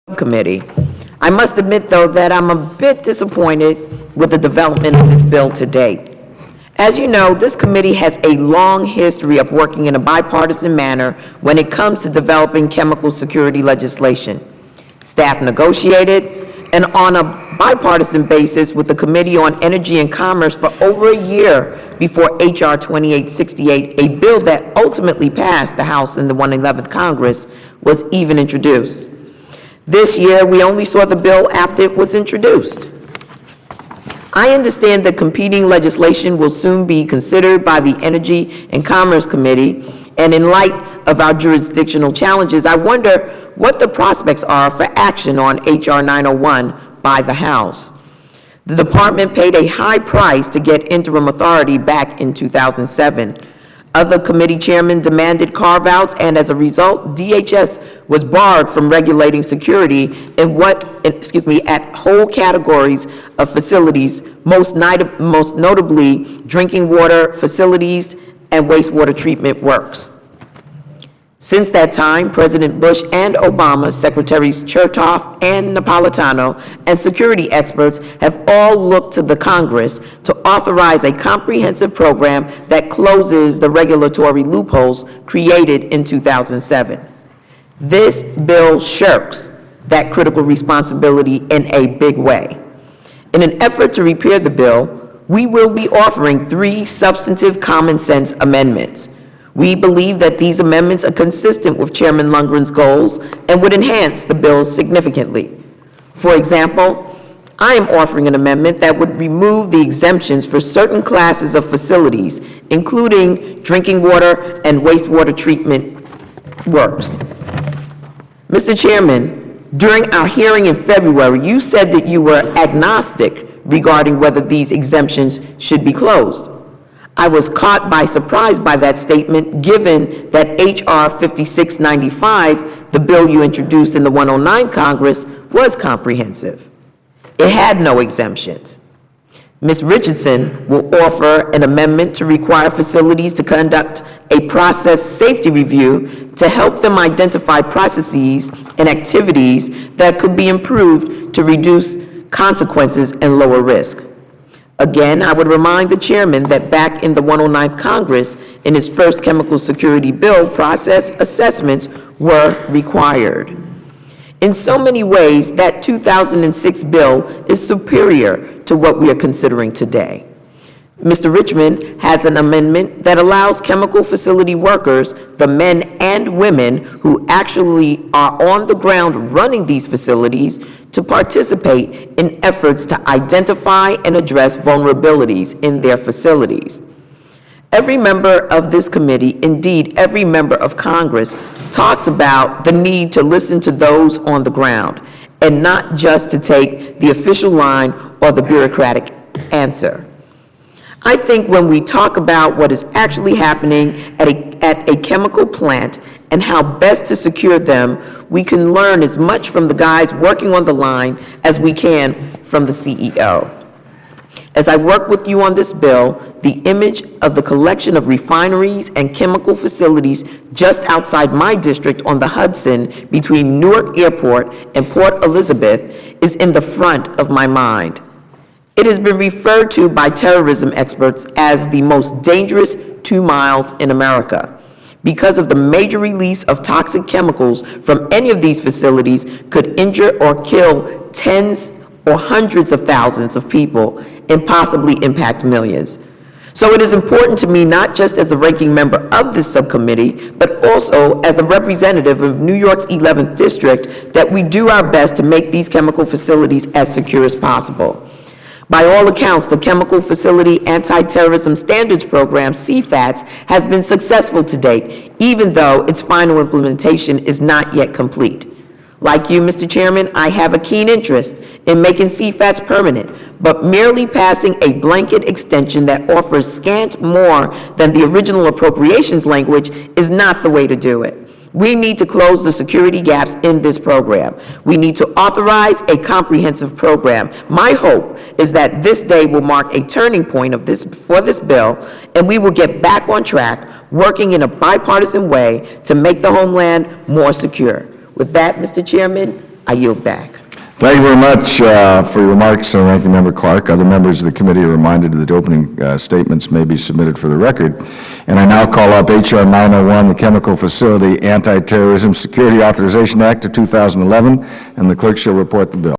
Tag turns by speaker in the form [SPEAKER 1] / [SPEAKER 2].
[SPEAKER 1] Subcommittee. I must admit, though, that I'm a bit disappointed with the development of this bill to date. As you know, this committee has a long history of working in a bipartisan manner when it comes to developing chemical security legislation. Staff negotiated and on a bipartisan basis with the Committee on Energy and Commerce for over a year before H.R. 2868, a bill that ultimately passed the House and the 111th Congress, was even introduced. This year, we only saw the bill after it was introduced. I understand that competing legislation will soon be considered by the Energy and Commerce Committee, and in light of our jurisdictional challenges, I wonder what the prospects are for action on H.R. 901 by the House. The department paid a high price to get interim authority back in 2007. Other committee chairmen demanded carve-outs, and as a result, DHS was barred from regulating security in at whole categories of facilities, most notably drinking water facilities and wastewater treatment works. Since that time, President Bush and Obama, Secretaries Chertoff and Napolitano, and security experts have all looked to the Congress to authorize a comprehensive program that closes the regulatory loopholes created in 2007. This bill shirks that critical responsibility in a big way. In an effort to repair the bill, we will be offering 3 substantive common sense amendments. We believe that these amendments are consistent with Chairman Lundgren's goals and would enhance the bill significantly. For example, I am offering an amendment that would remove the exemptions for certain classes of facilities, including drinking water and wastewater treatment works. Mr. Chairman, during our hearing in February, you said that you were agnostic regarding whether these exemptions should be closed. I was caught by surprise by that statement, given that H.R. 5695, the bill you introduced in the 109 Congress, was comprehensive. It had no exemptions. Ms. Richardson will offer an amendment to require facilities to conduct a process safety review to help them identify processes and activities that could be improved to reduce consequences and lower risk. Again, I would remind the chairman that back in the 109th Congress, in his first chemical security bill, process assessments were required. In so many ways, that 2006 bill is superior to what we are considering today. Mr. Richmond has an amendment that allows chemical facility workers, the men and women who actually are on the ground running these facilities, to participate in efforts to identify and address vulnerabilities in their facilities. Every member of this committee, indeed every member of Congress, talks about the need to listen to those on the ground and not just to take the official line or the bureaucratic answer. I think when we talk about what is actually happening at a chemical plant and how best to secure them, we can learn as much from the guys working on the line as we can from the CEO. As I work with you on this bill, the image of the collection of refineries and chemical facilities just outside my district on the Hudson between Newark Airport and Port Elizabeth is in the front of my mind. It has been referred to by terrorism experts as the most dangerous 2 miles in America because of the major release of toxic chemicals from any of these facilities could injure or kill tens or hundreds of thousands of people and possibly impact millions. So it is important to me, not just as the ranking member of this subcommittee, but also as the representative of New York's 11th District, that we do our best to make these chemical facilities as secure as possible. By all accounts, the Chemical Facility Anti-Terrorism Standards Program, CFATS, has been successful to date, even though its final implementation is not yet complete. Like you, Mr. Chairman, I have a keen interest in making CFATS permanent, but merely passing a blanket extension that offers scant more than the original appropriations language is not the way to do it. We need to close the security gaps in this program. We need to authorize a comprehensive program. My hope is that this day will mark a turning point for this bill, and we will get back on track, working in a bipartisan way to make the homeland more secure. With that, Mr. Chairman, I yield back.
[SPEAKER 2] Thank you very much for your remarks, Ranking Member Clarke. Other members of the committee are reminded that opening statements may be submitted for the record. And I now call up H.R. 901, the Chemical Facility Anti-Terrorism Security Authorization Act of 2011, and the clerk shall report the bill.